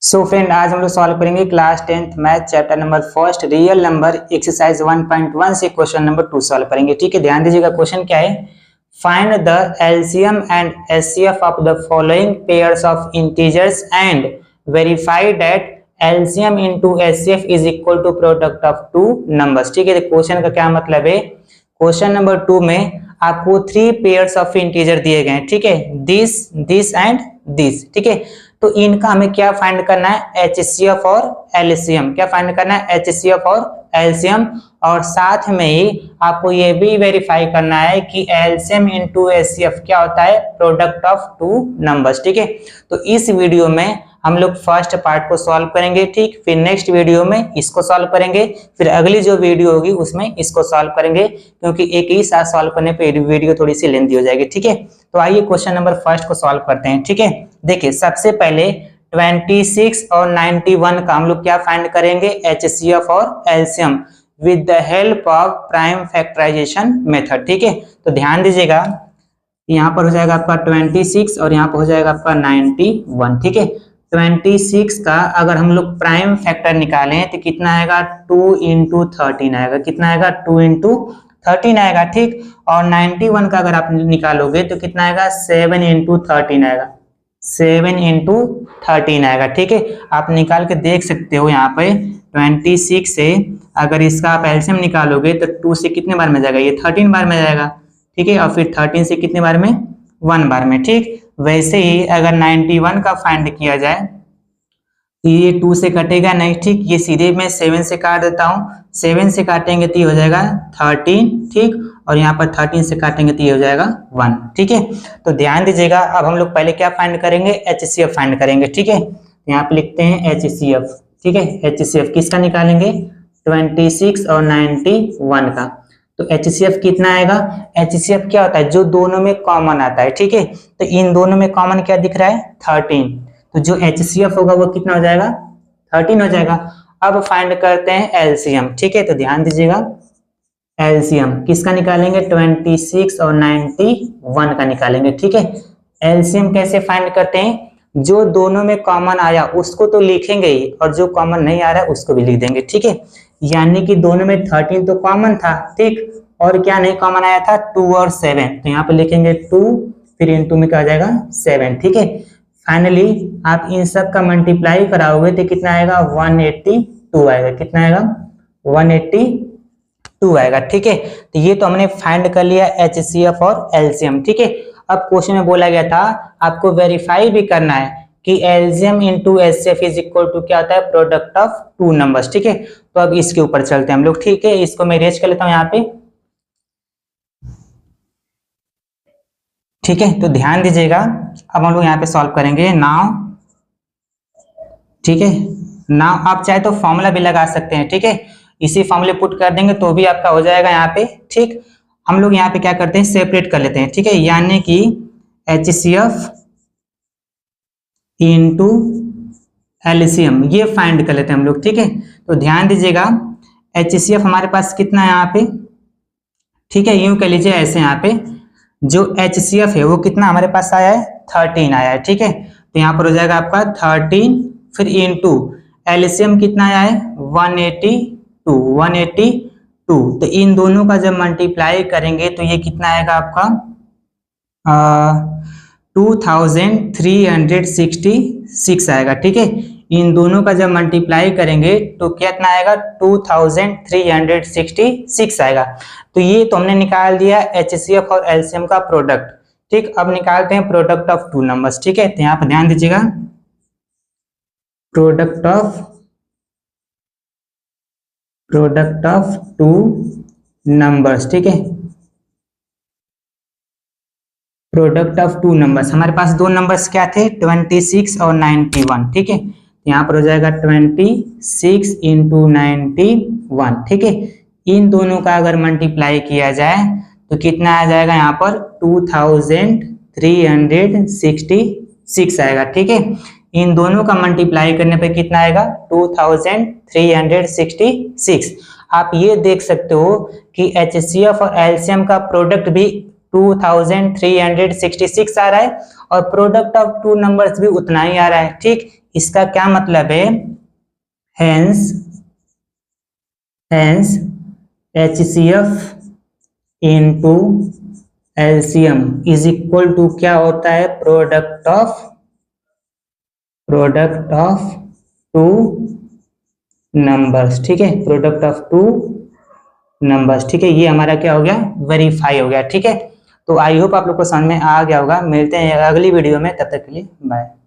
So friend, आज हम लोग सॉल्व करेंगे class 10th math chapter number first real number exercise 1.1 से क्वेश्चन नंबर 2 सॉल्व करेंगे। ठीक है, ध्यान दीजिएगा। क्वेश्चन क्या है? Find the LCM and HCF of the following pairs of integers and verify that LCM into HCF is equal to product of two numbers. ठीक है, क्वेश्चन का क्या मतलब है? क्वेश्चन नंबर 2 में आपको 3 पेयर्स ऑफ इंटीजर दिए गए हैं। ठीक है, दिस एंड दिस। ठीक है, तो इनका हमें क्या फाइंड करना है? एचसीएफ और एलसीएम। क्या फाइंड करना है? एचसीएफ और एलसीएम। और साथ में ही आपको ये भी वेरीफाई करना है कि एलसीएम इनटू एचसीएफ क्या होता है? Product of two numbers. ठीक है, तो इस वीडियो में हम लोग फर्स्ट पार्ट को सॉल्व करेंगे। ठीक, फिर नेक्स्ट वीडियो में इसको सॉल्व करेंगे, फिर अगली जो वीडियो होगी उसमें इसको सॉल्व करेंगे, क्योंकि एक ही साथ सॉल्व करने पे वीडियो थोड़ी सी लेंथी हो जाएगी। ठीक है, तो आइए क्वेश्चन नंबर फर्स्ट को सॉल्व करते हैं। ठीक है, देखिए सबसे पहले 26 और 91 का हम लोग क्या फाइंड करेंगे? एचसीएफ और LCM with the help of prime factorisation method. ठीक है, तो ध्यान दीजिएगा, यहाँ पर हो जाएगा आपका 26 और यहाँ पर हो जाएगा आपका 91। ठीक है, 26 का अगर हम लोग प्राइम फैक्टर निकालें तो कितना आएगा? 2 इंटू 13 आएगा। कितना आएगा? 2 इंटू 13 आएगा। ठीक, और 91 का अगर आप निकालोगे तो कितना आएगा? 7 इंटू 13 आएगा। 7 इंटू 13 आएगा। ठीक है, आप निकाल के देख सकते हो यहाँ पे 26 से अगर इसका आप एलसीएम निकालोगे तो 2 से कितने बार में जाएगा? ये 13 बार में जाएगा। ठीक है, और फिर 13 से कितने बार में? 1 बार में। ठीक, वैसे ही अगर 91 का फाइंड किया जाए तो ये 2 से कटेगा नहीं। ठीक, ये सीधे मैं 7 से काट देता हूँ। 7 से काटेंगे तो ये हो जाएगा 13। ठीक, और यहाँ पर 13 से काटेंगे तो ये हो जाएगा 1। ठीक है, तो ध्यान दीजिएगा, अब हम लोग पहले क्या फाइंड करेंगे? एचसीएफ फाइंड करेंगे। ठीक है, यहाँ पे लिखते हैं एचसीएफ। ठीक है, एचसीएफ किसका निकालेंगे? 26 और 91 का। तो एचसीएफ कितना आएगा? एचसीएफ क्या होता है? जो दोनों में कॉमन आता है। ठीक है, तो इन दोनों में कॉमन क्या दिख रहा है? 13। तो जो एचसीएफ होगा वो कितना हो जाएगा? 13 हो जाएगा। अब फाइंड करते हैं एलसीएम। ठीक है, तो ध्यान दीजिएगा, एलसीएम किसका निकालेंगे? 26 और 91 का निकालेंगे। ठीक है, एलसीएम कैसे फाइंड करते हैं? जो दोनों में कॉमन आया उसको तो लिखेंगे ही, और जो कॉमन नहीं आ रहा है उसको भी लिख देंगे। ठीक है, यानी कि दोनों में 13 तो कॉमन था। ठीक, और क्या नहीं कॉमन आया था? 2 और 7। तो यहाँ पे लिखेंगे 2, फिर इनटू में क्या आ जाएगा? 7। ठीक है, फाइनली आप इन सब का मल्टीप्लाई कराओगे तो कितना आएगा? 182 आएगा। कितना आएगा? 182 आएगा। ठीक है, तो ये तो हमने फाइंड कर लिया एचसीएफ और एलसीएम। ठीक है, अब क्वेश्चन में बोला गया था आपको वेरीफाई भी करना है कि LCM into HCF is equal to क्या होता है? Product of two numbers. ठीक है, तो अब इसके ऊपर चलते हैं हम लोग। ठीक है, इसको मैं इरेज कर लेता हूं यहाँ पे। ठीक है, तो ध्यान दीजिएगा, अब हम लोग यहाँ पे सॉल्व करेंगे नाउ। ठीक है, नाउ आप चाहे तो फॉर्मूला भी लगा सकते हैं। ठीक है, इसी फॉर्मूले पुट कर देंगे तो भी आपका हो जाएगा यहाँ पे। ठीक, हम लोग यहाँ पे क्या करते हैं? सेपरेट कर लेते हैं। ठीक है, यानी कि एचसीएफ इनटू एलसीएम ये फाइंड कर लेते हैं हम लोग। ठीक है, तो ध्यान दीजिएगा, एचसीएफ हमारे पास कितना है यहाँ पे? ठीक है, यूं कह लीजिए ऐसे, यहाँ पे जो एचसीएफ है वो कितना हमारे पास आया है? 13 आया है। ठीक है, तो यहाँ पर हो जाएगा आपका 13, फिर इनटू एलसीएम कितना आया है? 182। तो इन दोनों का जब मल्टीप्लाई करेंगे तो ये कितना आएगा आपका? 2366 आएगा। ठीक है, इन दोनों का जब मल्टीप्लाई करेंगे तो कितना आएगा? 2366 आएगा। तो ये तो हमने निकाल दिया एचसीएफ और एलसीएम का प्रोडक्ट। ठीक, अब निकालते हैं प्रोडक्ट ऑफ टू नंबर्स। ठीक है, तो यहाँ पर ध्यान दीजिएगा, प्रोडक्ट ऑफ टू नंबर्स। ठीक है, प्रोडक्ट ऑफ टू नंबर्स, हमारे पास दो नंबर्स क्या थे? 26 और 91। ठीक है, यहाँ पर हो जाएगा 26 इंटू 91। ठीक है, इन दोनों का अगर मल्टीप्लाई किया जाए तो कितना आ जाएगा? यहाँ पर 2366 आएगा। ठीक है, इन दोनों का मल्टीप्लाई करने पे कितना आएगा? 2366। आप ये देख सकते हो कि एचसीएफ और एलसीएम का प्रोडक्ट भी 2366 आ रहा है और प्रोडक्ट ऑफ टू नंबर्स भी उतना ही आ रहा है। ठीक, इसका क्या मतलब है, hence HCF into LCM is equal to क्या होता है, प्रोडक्ट ऑफ टू नंबर्स। ठीक है, प्रोडक्ट ऑफ टू नंबर्स। ठीक है, ये हमारा क्या हो गया, वेरीफाई हो गया। ठीक है, तो आई होप आप लोग को समझ में आ गया होगा। मिलते हैं अगली वीडियो में, तब तक के लिए बाय।